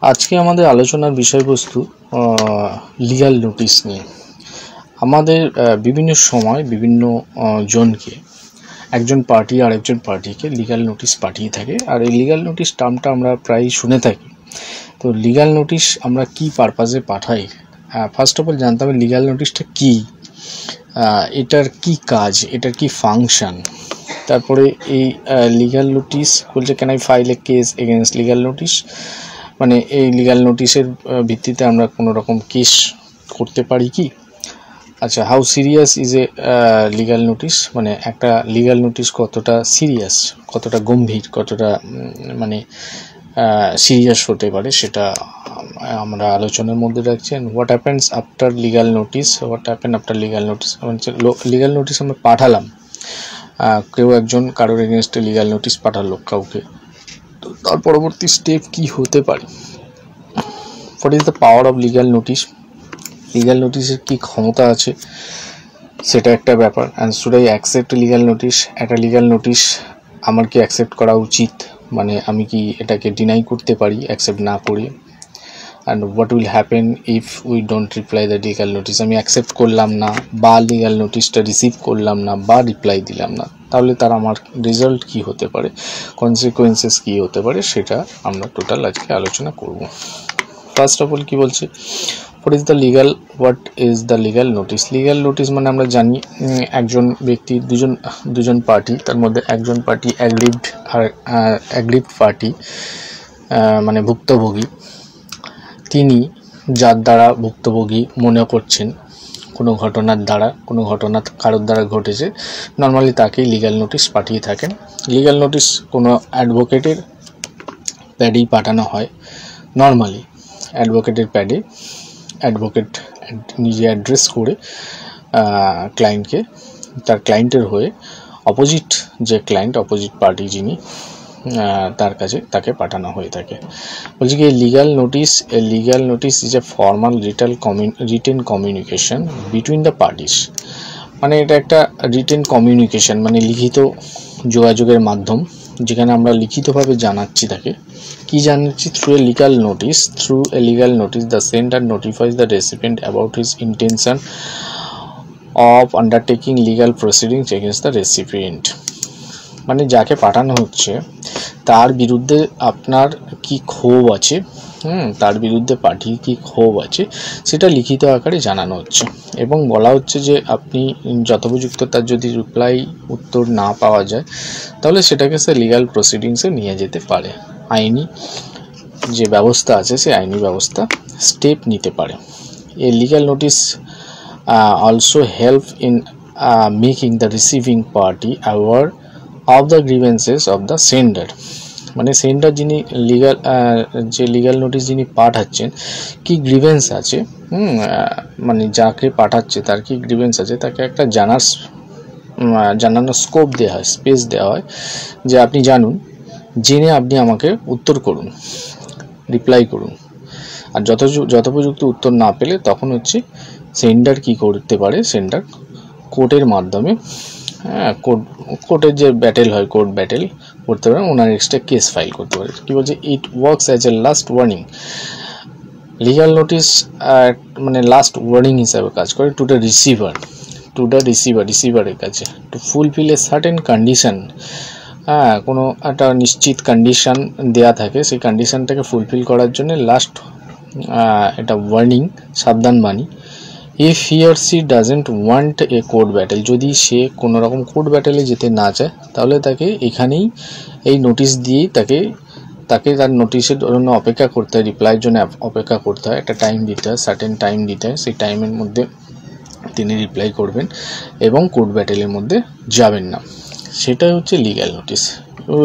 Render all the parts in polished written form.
আজকে আমাদের আলোচনার বিষয়বস্তু লিগ্যাল নোটিশ নিয়ে। আমাদের বিভিন্ন সময় বিভিন্ন জনকে একজন পার্টি আর একজন পার্টিকে লিগ্যাল নোটিশ পাঠিয়ে থাকে, আর এই লিগ্যাল নোটিশ টার্মটা আমরা প্রায়ই শুনে থাকি। তো লিগ্যাল নোটিশ আমরা কি পারপাজে পাঠাই, ফার্স্ট অফ অল জানতে হবে লিগ্যাল নোটিশটা কী, এটার কি কাজ, এটার কি ফাংশন। তারপরে এই লিগ্যাল নোটিশ বলছে can I file A case against legal notice, মানে এই লিগ্যাল নোটিশের ভিত্তিতে আমরা কোনো রকম কেস করতে পারি কি। আচ্ছা, how serious is A legal notice, মানে একটা লিগ্যাল নোটিশ কতটা সিরিয়াস, কতটা গম্ভীর, কতটা মানে সিরিয়াস হতে পারে, সেটা আমরা আলোচনার মধ্যে রাখছি। What happens after legal notice, what happen after legal notice, legal notice আমরা পাঠালাম, কেউ একজন কারোর এগেনস্টে লিগ্যাল নোটিশ পাঠালো কাউকে, তো তার পরবর্তী স্টেপ কি হতে পারে। What is the power of legal notice, legal নোটিশের কি ক্ষমতা আছে সেটা একটা ব্যাপার। And should I accept legal notice, একটা লিগ্যাল নোটিশ আমার কি অ্যাকসেপ্ট করা উচিত, মানে আমি কি এটাকে ডিনাই করতে পারি অ্যাকসেপ্ট না করে। And what will happen if we don't reply the legal notice, আমি অ্যাকসেপ্ট করলাম না বা লিগ্যাল নোটিশটা রিসিভ করলাম না বা রিপ্লাই দিলাম না, তাহলে তার আমার রেজাল্ট কি হতে পারে, কনসিকুয়েন্সেস কি হতে পারে, সেটা আমরা টোটাল আজকে আলোচনা করব। ফার্স্ট অফ অল কি বলছে, what is the legal notice. Legal notice মানে আমরা জানি একজন ব্যক্তি, দুজন পার্টি, তার মধ্যে একজন পার্টি অ্যাগ্রিভড আর অ্যাগ্রিভড পার্টি মানে ভুক্তভোগী, তিনি যার দ্বারা ভুক্তভোগী মনে করছেন কোনো ঘটনার দ্বারা, কোনো ঘটনা কারোর দ্বারা ঘটেছে, নর্মালি তাকেই লিগ্যাল নোটিশ পাঠিয়ে থাকেন। লিগ্যাল নোটিশ কোনো অ্যাডভোকেটের প্যাডেই পাঠানো হয়। নর্মালি অ্যাডভোকেটের প্যাডে অ্যাডভোকেট নিজে অ্যাড্রেস করে ক্লায়েন্টকে, তার ক্লায়েন্টের হয়ে অপোজিট যে ক্লায়েন্ট, অপোজিট পার্টি যিনি, তার কাছে তাকে পাঠানো হয়ে থাকে। বলছি কি legal notice is a formal written communication between the parties, মানে এটা একটা রিটেন কমিউনিকেশন, মানে লিখিত যোগাযোগের মাধ্যম, যেখানে আমরা লিখিতভাবে জানাচ্ছি তাকে, কি জানাচ্ছি, through a legal notice the sender notifies the recipient about his intention of undertaking legal proceedings against the recipient, মানে যাকে পাঠানো হচ্ছে তার বিরুদ্ধে আপনার কি ক্ষোভ আছে, তার বিরুদ্ধে পার্টির কি ক্ষোভ আছে, সেটা লিখিত আকারে জানানো হচ্ছে। এবং বলা হচ্ছে যে আপনি যথোপযুক্ত তার যদি উত্তর না পাওয়া যায়, তাহলে সেটাকে সে লিগ্যাল প্রসিডিংসে নিয়ে যেতে পারে, আইনি যে ব্যবস্থা আছে সেই আইনি ব্যবস্থা স্টেপ নিতে পারে। এই legal notice also help in making the receiving party aware of the grievances of the sender, মানে সেন্ডার যিনি লিগ্যাল নোটিশ যিনি পাঠাচ্ছেন কি গ্রিভেন্স আছে, মানে যাকে পাঠাচ্ছে তার কি গ্রিভেন্স আছে, তাকে একটা জানানোর স্কোপ দেওয়া হয়, স্পেস দেওয়া হয়, যে আপনি জানুন, জেনে আপনি আমাকে উত্তর করুন, রিপ্লাই করুন। আর যথোপযুক্ত উত্তর না পেলে তখন হচ্ছে সেন্ডার কি করতে পারে, সেন্ডার কোর্টের মাধ্যমে, কোর্টের যে ব্যাটেল হয়, কোর্ট ব্যাটেল করতে পারে, ওনার এক্সট্রা কেস ফাইল করতে পারে। কি বলছে, it works as a last warning, legal notice মানে লাস্ট ওয়ার্নিং হিসাবে কাজ করে টু দ্য রিসিভারের কাছে, two fulfil a certain condition, কোনো একটা নিশ্চিত কন্ডিশন দেয়া থাকে, সেই কন্ডিশনটাকে ফুলফিল করার জন্য লাস্ট এটা ওয়ার্নিং, সাবধানবাণী। If he or she doesn't want a court battle, যদি সে কোনো রকম কোর্ট ব্যাটেলে যেতে না চায়, তাহলে তাকে এখানেই এই নোটিশ দিয়েই তাকে তার নোটিশের জন্য অপেক্ষা করতে হয়, রিপ্লাইয়ের জন্য অপেক্ষা করতে হয়, একটা টাইম দিতে হয়, সার্টেন টাইম দিতে হয়, সেই টাইমের মধ্যে তিনি রিপ্লাই করবেন এবং কোর্ট ব্যাটেলের মধ্যে যাবেন না, সেটাই হচ্ছে লিগ্যাল নোটিশ।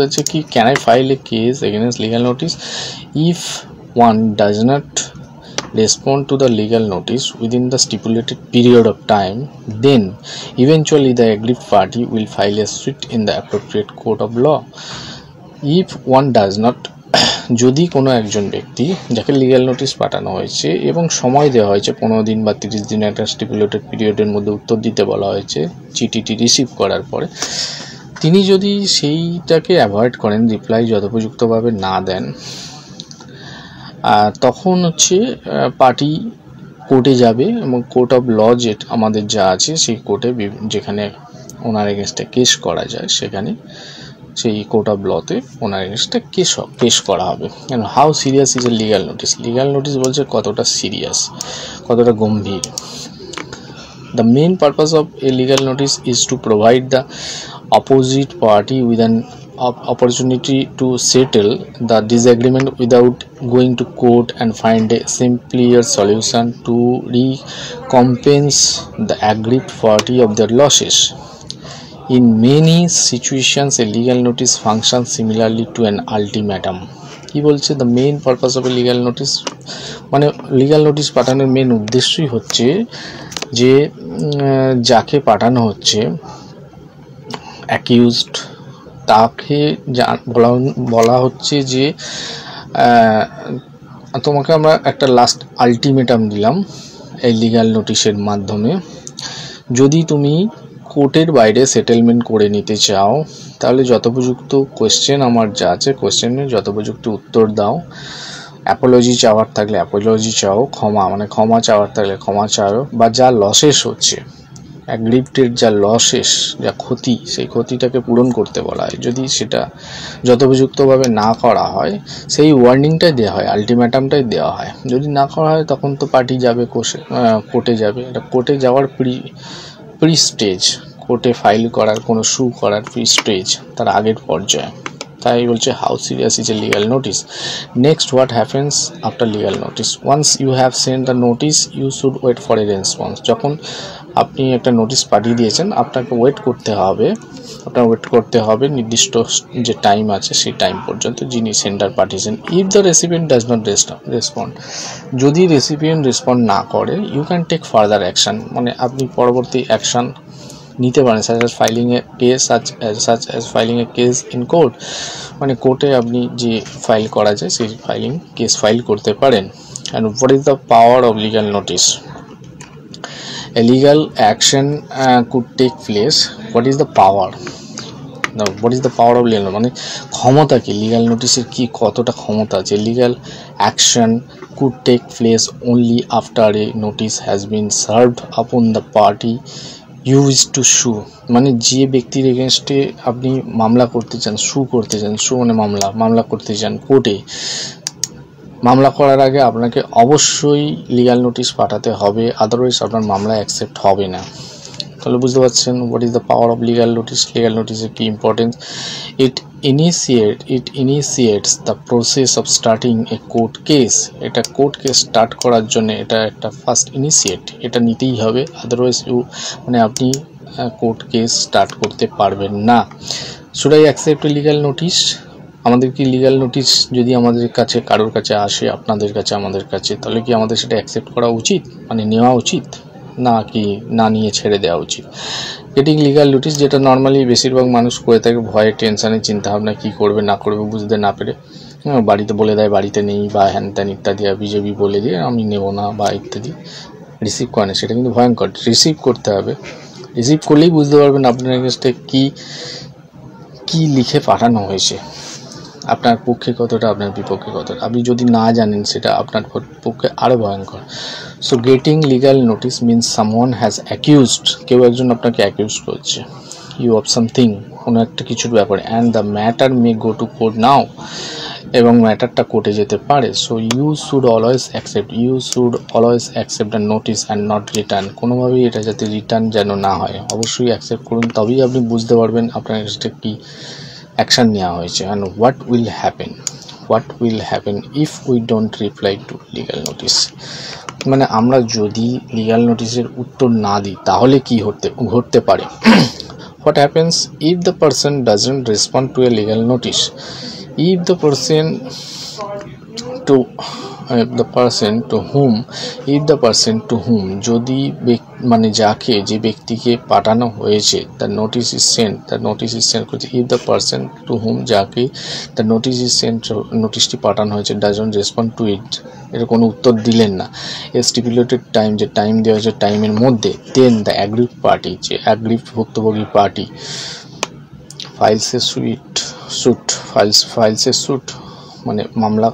হচ্ছে কি, can I file A case against legal notice if one does not respond to the legal notice within the stipulated period of time, then eventually the aggrieved party will file a suit in the appropriate court of law. If one does not, যদি কোনো একজন ব্যক্তি যাকে legal notice পাঠানো হয়েছে এবং সময় দেওয়া হয়েছে 15 দিন বা 30 দিন, একটা স্টিপুলেটেড পিরিয়ডের মধ্যে উত্তর দিতে বলা হয়েছে চিঠিটি রিসিভ করার পরে, তিনি যদি সেইটাকে অ্যাভয়েড করেন, রিপ্লাই যথোপযুক্তভাবে না দেন, তখন হচ্ছে পার্টি কোর্টে যাবে এবং কোর্ট অফ ল যে আমাদের যা আছে সেই কোর্টে যেখানে ওনার এগেনস্টে কেস করা যায় সেখানে সেই কোর্ট অফ লতে ওনার এগেনস্টে কেস করা হবে। How serious is a legal notice? Legal notice বলছে কতটা সিরিয়াস, কতটা গম্ভীর। The main purpose of a legal notice is to provide the opposite party with an opportunity to settle the disagreement without going to court and find a simpler solution to recompense the aggrieved party of their losses. In many situations, a legal notice functions similarly to an ultimatum. কি বলছে? The main purpose of A legal notice, মানে legal notice পাঠানোর main উদ্দেশ্যই হচ্ছে যে যাকে পাঠানো হচ্ছে অ্যাকিউজড, তাকে বলা হচ্ছে যে তোমাকে আমরা একটা লাস্ট আলটিমেটাম দিলাম এই লিগাল নোটিশের মাধ্যমে। যদি তুমি কোর্টের বাইরে সেটেলমেন্ট করে নিতে চাও তাহলে যথোপযুক্ত কোয়েশ্চেন আমার যা আছে কোয়েশ্চেনের যথোপযুক্ত উত্তর দাও। অ্যাপোলজি চাওয়ার থাকলে অ্যাপোলজি চাও, ক্ষমা চাওয়ার থাকলে ক্ষমা চাও, বা যা লসেস হচ্ছে অ্যাগ্রিভডের যা লসেস, যা ক্ষতি, সেই ক্ষতিটাকে পূরণ করতে বলা হয়। যদি সেটা যথোপযুক্তভাবে না করা হয় সেই ওয়ার্নিংটাই দেওয়া হয়, আলটিমেটামটাই দেওয়া হয়। যদি না করা হয় তখন তো পার্টি যাবে কোর্টে যাবে। এটা কোর্টে যাওয়ার প্রি স্টেজ, কোর্টে ফাইল করার কোনো সু করার প্রি স্টেজ, তার আগের পর্যায়ে। তাই বলছে how serious is a legal notice. Next, what happens after legal notice? Once you have sent the notice you should wait for a response. যখন আপনি একটা নোটিশ পাঠিয়ে দিয়েছেন আপনাকে ওয়েট করতে হবে নির্দিষ্ট যে টাইম আছে সেই টাইম পর্যন্ত যিনি সেন্ডার পাঠিয়েছেন। If the recipient does not respond, যদি রেসিপিয়েন্ট রেসপন্ড না করে you can take further action, মানে আপনি পরবর্তী অ্যাকশন নিতে পারেন, such as filing a case in court, মানে কোর্টে আপনি যে ফাইল করা যায় সেই কেস ফাইল করতে পারেন। And what is the power of legal notice? A legal action could take place. What is the power? Now, what is the power of legal? মানে ক্ষমতা কি লিগাল নোটিসের, কি কতটা ক্ষমতা আছে? Legal action could take place only after a notice has been served upon the party you wish to sue. মানে যে ব্যক্তির এগেনস্টে আপনি মামলা করতে চান, সু মানে মামলা করতে চান কোর্টে, মামলা করার আগে আপনাকে অবশ্যই লিগাল নোটিশ পাঠাতে হবে, আদারওয়াইজ আপনার মামলা অ্যাকসেপ্ট হবে না। তাহলে বুঝতে পারছেন what is the power of legal notice. Legal নোটিসের কি importance? It initiates the process of starting a court case. এটা কোর্ট কেস স্টার্ট করার জন্য এটা একটা ফার্স্ট ইনিশিয়েট, এটা নিতেই হবে, আদারওয়াইজ মানে আপনি কোর্ট কেস স্টার্ট করতে পারবেন না। Should I accept A legal notice? আমাদের কি লিগাল নোটিস যদি আমাদের কাছে কারোর কাছে আসে, আপনাদের কাছে, আমাদের কাছে, তাহলে কি আমাদের সেটা অ্যাকসেপ্ট করা উচিত, মানে নেওয়া উচিত, না কি না নিয়ে ছেড়ে দেওয়া উচিত? গেটিং লিগাল নোটিস, যেটা নর্মালি বেশিরভাগ মানুষ করে থাকে ভয়ে, টেনশানে, চিন্তাভাবনা কী করবে না করবে বুঝতে না পেরে, বাড়িতে বলে দেয় বাড়িতে নেই বা হ্যান ত্যান ইত্যাদি, বিজেপি বলে দিয়ে আমি নেব না বা ইত্যাদি, রিসিভ করে না। সেটা কিন্তু ভয়ঙ্কর। রিসিভ করতে হবে, রিসিভ করলেই বুঝতে পারবেন আপনার কাছে কি লিখে পাঠানো হয়েছে, আপনার পক্ষে কতটা, আপনার বিপক্ষে কতটা। আপনি যদি না জানেন সেটা আপনার পক্ষে আরও ভয়ঙ্কর। So getting legal notice means someone has accused, কেউ একজন আপনাকে অ্যাকিউজ করছে ইউ অফ সামথিং, কোনো একটা কিছুর ব্যাপারে, and the matter may go to court now, এবং ম্যাটারটা কোর্টে যেতে পারে। So you should always accept the notice and not return. কোনোভাবেই এটা যাতে রিটার্ন যেন না হয়, অবশ্যই অ্যাকসেপ্ট করুন, তবেই আপনি বুঝতে পারবেন আপনার কাছে কি অ্যাকশান নেওয়া হয়েছে। And what will happen if we don't reply to legal notice? মানে আমরা যদি লিগাল নোটিসের উত্তর না দিই তাহলে কি ঘটতে পারে? What happens if the person doesn't respond two A legal notice? If the person to whom যদি মানে যাকে, যে ব্যক্তিকে পাঠানো হয়েছে the notice is sent করছে, if the person to whom যাকে the notice is sent, নোটিশটি পাঠানো হয়েছে doesn't respond to it, এর কোনো উত্তর দিলেন না, a stipulated time, যে টাইম দেওয়া হয়েছে টাইমের মধ্যে, then the aggrieved party, যে aggrieved ভুক্তভোগী পার্টি files a suit মানে মামলা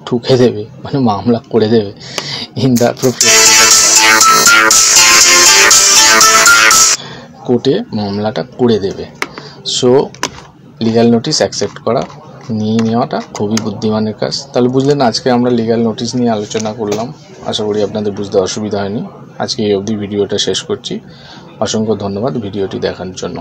ঠুকে দেবে, মানে মামলা করে দেবে ইন দ্য কোর্টে মামলাটা করে দেবে। সো লিগ্যাল নোটিশ অ্যাকসেপ্ট করা, নিয়ে নেওয়াটা খুবই বুদ্ধিমানের কাজ। তাহলে বুঝলেন, আজকে আমরা লিগ্যাল নোটিশ নিয়ে আলোচনা করলাম। আশা করি আপনাদের বুঝতে অসুবিধা হয়নি। আজকে এই অবধি ভিডিওটা শেষ করছি। অসংখ্য ধন্যবাদ ভিডিওটি দেখার জন্য।